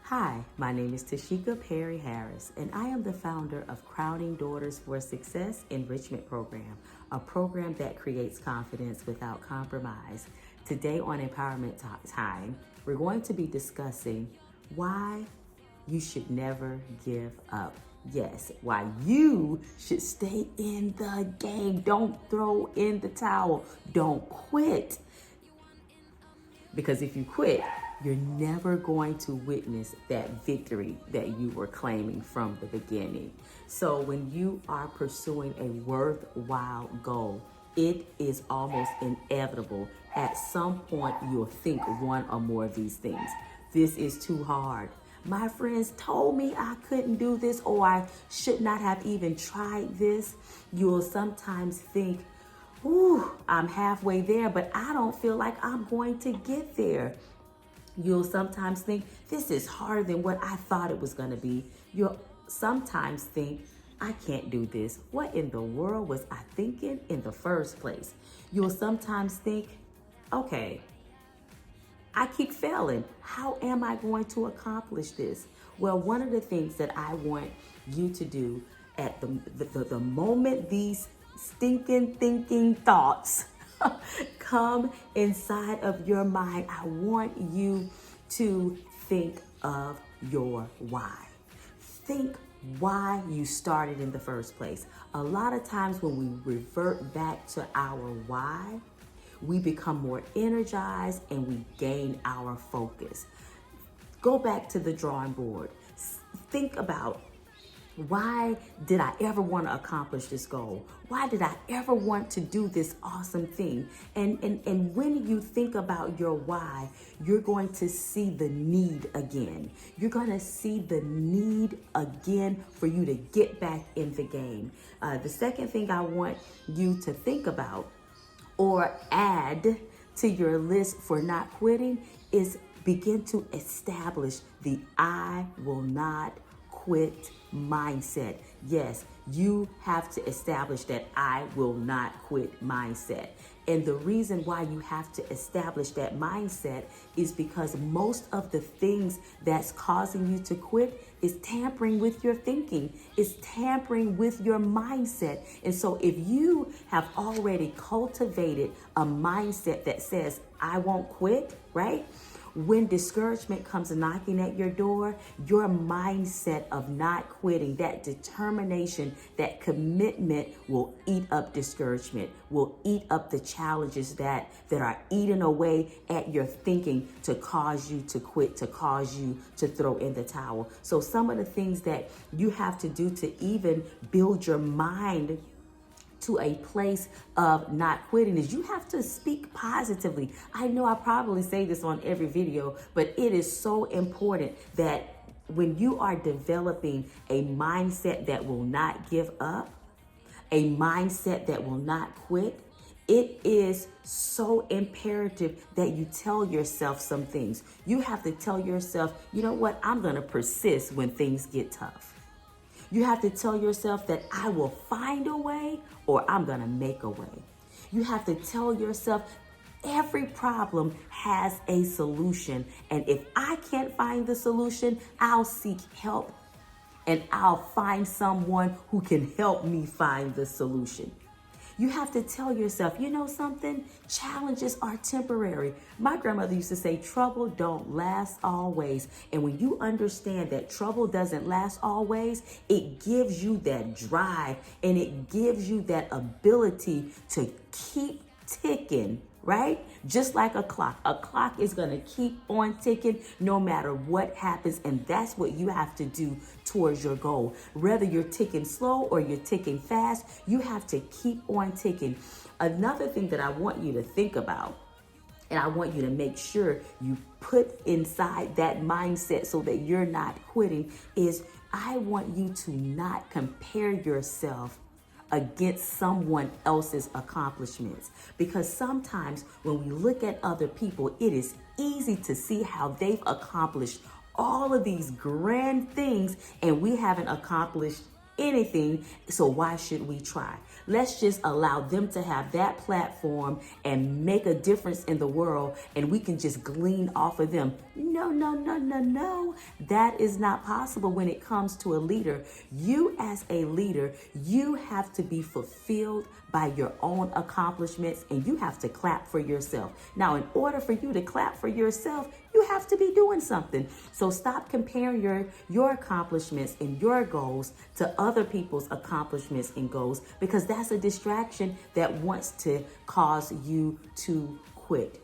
Hi, my name is Tashika Perry Harris, and I am the founder of Crowning Daughters for Success Enrichment Program, a program that creates confidence without compromise. Today on Empowerment Time, we're going to be discussing why you should never give up. Yes, why you should stay in the game. Don't throw in the towel. Don't quit. Because if you quit, you're never going to witness that victory that you were claiming from the beginning. So when you are pursuing a worthwhile goal, it is almost inevitable. At some point, you'll think one or more of these things. This is too hard. My friends told me I couldn't do this, or I should not have even tried this. You'll sometimes think, ooh, I'm halfway there, but I don't feel like I'm going to get there. You'll sometimes think, this is harder than what I thought it was going to be. You'll sometimes think, I can't do this. What in the world was I thinking in the first place? You'll sometimes think, okay, I keep failing. How am I going to accomplish this? Well, one of the things that I want you to do at the moment these stinking thinking thoughts come inside of your mind, I want you to think of your why. Think why you started in the first place. A lot of times when we revert back to our why, we become more energized and we gain our focus. Go back to the drawing board. Think about, why did I ever want to accomplish this goal? Why did I ever want to do this awesome thing? And when you think about your why, you're going to see the need again. You're going to see the need again for you to get back in the game. The second thing I want you to think about or add to your list for not quitting is begin to establish the I will not quit mindset. Yes, you have to establish that I will not quit mindset. And the reason why you have to establish that mindset is because most of the things that's causing you to quit is tampering with your thinking, is tampering with your mindset. And so if you have already cultivated a mindset that says, I won't quit, right? When discouragement comes knocking at your door, your mindset of not quitting, that determination, that commitment will eat up discouragement, will eat up the challenges that are eating away at your thinking to cause you to quit, to cause you to throw in the towel. So some of the things that you have to do to even build your mind to a place of not quitting is you have to speak positively. I know I probably say this on every video, but it is so important that when you are developing a mindset that will not give up, a mindset that will not quit, it is so imperative that you tell yourself some things. You have to tell yourself, you know what, I'm going to persist when things get tough. You have to tell yourself that I will find a way or I'm going to make a way. You have to tell yourself every problem has a solution. And if I can't find the solution, I'll seek help and I'll find someone who can help me find the solution. You have to tell yourself, you know something? Challenges are temporary. My grandmother used to say, trouble don't last always. And when you understand that trouble doesn't last always, it gives you that drive and it gives you that ability to keep ticking, right? Just like a clock. A clock is going to keep on ticking no matter what happens. And that's what you have to do towards your goal. Whether you're ticking slow or you're ticking fast, you have to keep on ticking. Another thing that I want you to think about, and I want you to make sure you put inside that mindset so that you're not quitting, is I want you to not compare yourself against someone else's accomplishments. Because sometimes when we look at other people, it is easy to see how they've accomplished all of these grand things and we haven't accomplished anything. So why should we try? Let's just allow them to have that platform and make a difference in the world, and we can just glean off of them. No, no, no, no, no. That is not possible when it comes to a leader. You as a leader, you have to be fulfilled by your own accomplishments, and you have to clap for yourself. Now, in order for you to clap for yourself, you have to be doing something. So stop comparing your accomplishments and your goals to other people's accomplishments and goals, because that's a distraction that wants to cause you to quit.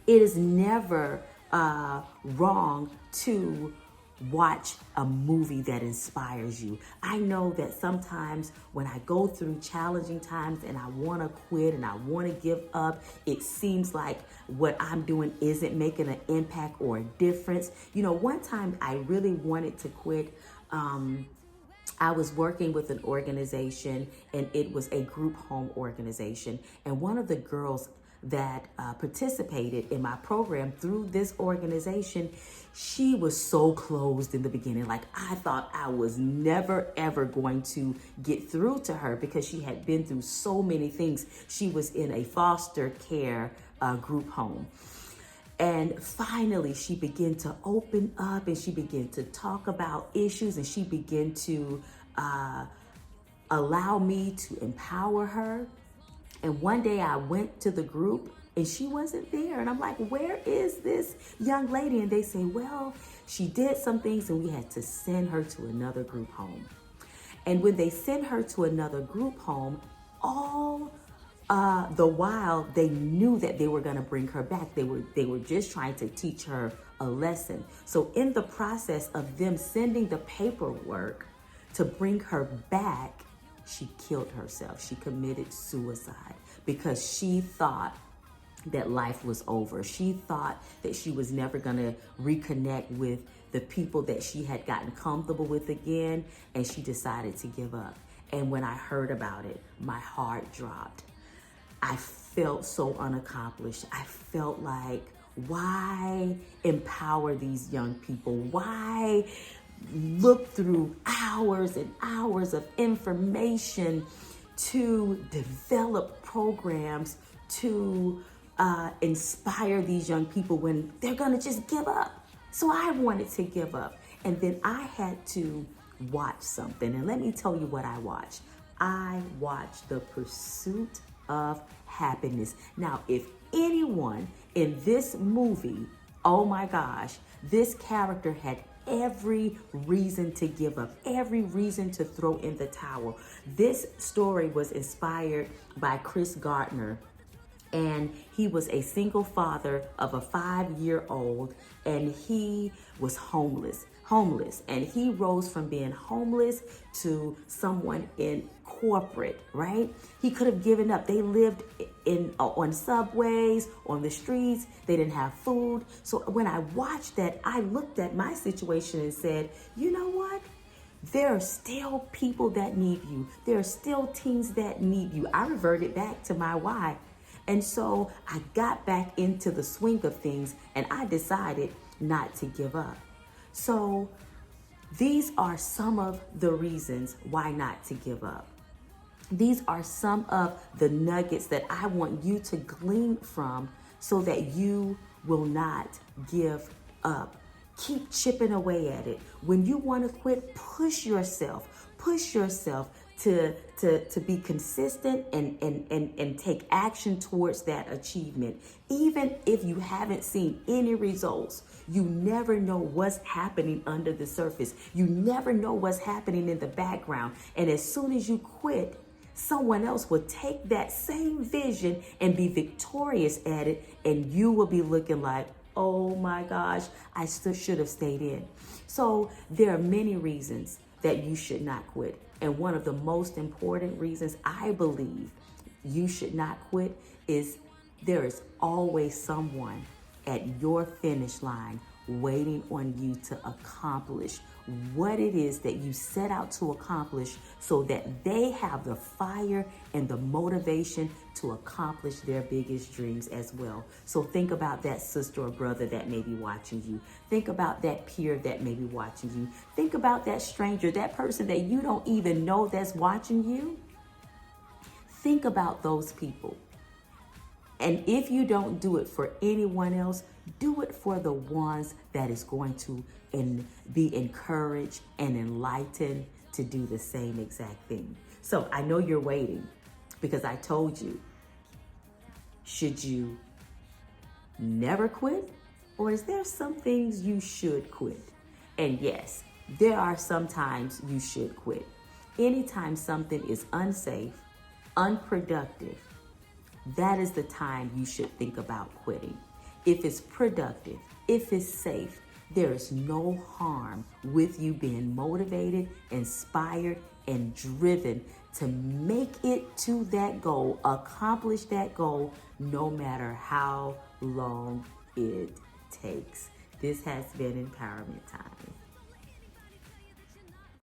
It is never wrong to watch a movie that inspires you. I know that sometimes when I go through challenging times and I want to quit and I want to give up, it seems like what I'm doing isn't making an impact or a difference. You know, one time I really wanted to quit. I was working with an organization, and it was a group home organization. And one of the girls that participated in my program through this organization, she was so closed in the beginning. Like, I thought I was never, ever going to get through to her because she had been through so many things. She was in a foster care group home. And finally, she began to open up, and she began to talk about issues, and she began to allow me to empower her. And one day I went to the group and she wasn't there. And I'm like, where is this young lady? And they say, well, she did some things and we had to send her to another group home. And when they sent her to another group home, all the while they knew that they were going to bring her back. They were just trying to teach her a lesson. So in the process of them sending the paperwork to bring her back, she killed herself. She committed suicide because she thought that life was over. She thought that she was never going to reconnect with the people that she had gotten comfortable with again, and she decided to give up. And when I heard about it, my heart dropped. I felt so unaccomplished. I felt like, why empower these young people? Why look through hours and hours of information to develop programs to inspire these young people when they're gonna just give up? So I wanted to give up. And then I had to watch something. And let me tell you what I watched. I watched The Pursuit of Happiness. Now, if anyone in this movie, oh my gosh, this character had every reason to give up, every reason to throw in the towel. This story was inspired by Chris Gardner, and he was a single father of a 5-year-old, and he was homeless, and he rose from being homeless to someone in corporate, right? He could have given up. They lived on subways, on the streets. They didn't have food. So when I watched that, I looked at my situation and said, you know what? There are still people that need you. There are still teens that need you. I reverted back to my why. And so I got back into the swing of things, and I decided not to give up. So these are some of the reasons why not to give up. These are some of the nuggets that I want you to glean from so that you will not give up. Keep chipping away at it. When you want to quit, push yourself to be consistent and take action towards that achievement. Even if you haven't seen any results, you never know what's happening under the surface. You never know what's happening in the background. And as soon as you quit, someone else will take that same vision and be victorious at it, and you will be looking like, oh my gosh, I still should have stayed in. So there are many reasons that you should not quit. And one of the most important reasons I believe you should not quit is there is always someone at your finish line waiting on you to accomplish what it is that you set out to accomplish so that they have the fire and the motivation to accomplish their biggest dreams as well. So think about that sister or brother that may be watching you. Think about that peer that may be watching you. Think about that stranger, that person that you don't even know that's watching you. Think about those people. And if you don't do it for anyone else, do it for the ones that is going to be encouraged and enlightened to do the same exact thing. So I know you're waiting because I told you, should you never quit? Or is there some things you should quit? And yes, there are some times you should quit. Anytime something is unsafe, unproductive, that is the time you should think about quitting. If it's productive, if it's safe, there is no harm with you being motivated, inspired, and driven to make it to that goal, accomplish that goal, no matter how long it takes. This has been Empowerment Time.